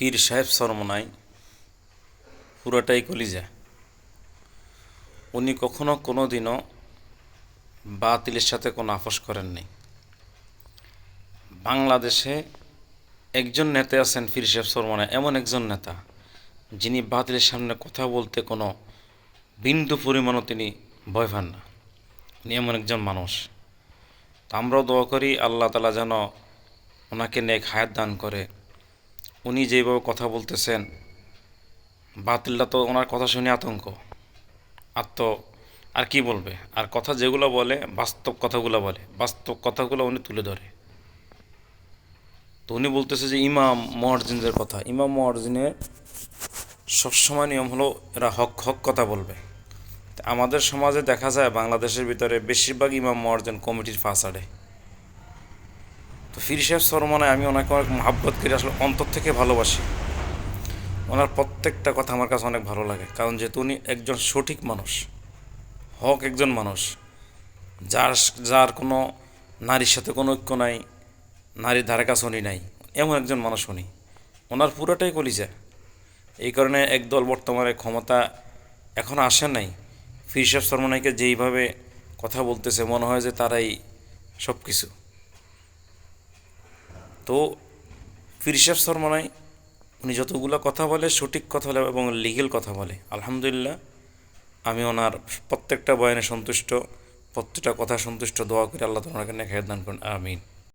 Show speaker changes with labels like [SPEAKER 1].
[SPEAKER 1] পীর সাহেব চরমোনাই পুরোটাই কলিজা। উনি কখনো কোনো দিনও বাতিলের সাথে কোনো আপোষ করেননি। বাংলাদেশে একজন নেতা আছেন পীর সাহেব চরমোনাই, এমন একজন নেতা যিনি বাতিলের সামনে কথা বলতে কোনো বিন্দু পরিমাণও তিনি ভয় পান না। উনি এমন একজন মানুষ। তো আমরাও দোয়া করি আল্লাহ তাআলা যেন ওনাকে নেক হায়াত দান করে। উনি যেভাবে কথা বলতেছেন, বাতিলটা তো ওনার কথা শুনে আতঙ্ক। আর কি বলবে, আর কথা যেগুলো বলে বাস্তব কথাগুলো বলে, বাস্তব কথাগুলো উনি তুলে ধরে। তো উনি বলতেছে যে ইমাম মুয়াজ্জিনদের কথা, ইমাম মুয়াজ্জিনের সবসময় নিয়ম হলো এরা হক হক কথা বলবে। আমাদের সমাজে দেখা যায় বাংলাদেশের ভিতরে বেশিরভাগ ইমাম মুয়াজ্জিন কমিটির ফাসাডে। তো পীর সাহেব চরমোনাই আমি ওনাকে অনেক মহাব্বত করি, আসলে অন্তর থেকে ভালোবাসি। ওনার প্রত্যেকটা কথা আমার কাছে অনেক ভালো লাগে, কারণ যেহেতু উনি একজন সঠিক মানুষ, হক একজন মানুষ, যার যার কোনো নারীর সাথে কোনো ঐক্য নাই, নারীর ধারে কাছে উনি নাই, এমন একজন মানুষ উনি। ওনার পুরোটাই কলিজা। এই কারণে একদল বর্তমানে ক্ষমতা এখন আসে নাই, পীর সাহেব চরমোনাইকে যেইভাবে কথা বলতেছে মনে হয় যে তারাই সব কিছু। তো পীর সাহেব চরমোনাই উনি যতগুলো কথা বলে সঠিক কথা বলে এবং লিগেল কথা বলে। আলহামদুলিল্লাহ, আমি ওনার প্রত্যেকটা বয়ানে সন্তুষ্ট, প্রত্যেকটা কথা সন্তুষ্ট। দোয়া করে আল্লাহ তোমাকে নেক হায়াত দান করুন, আমিন।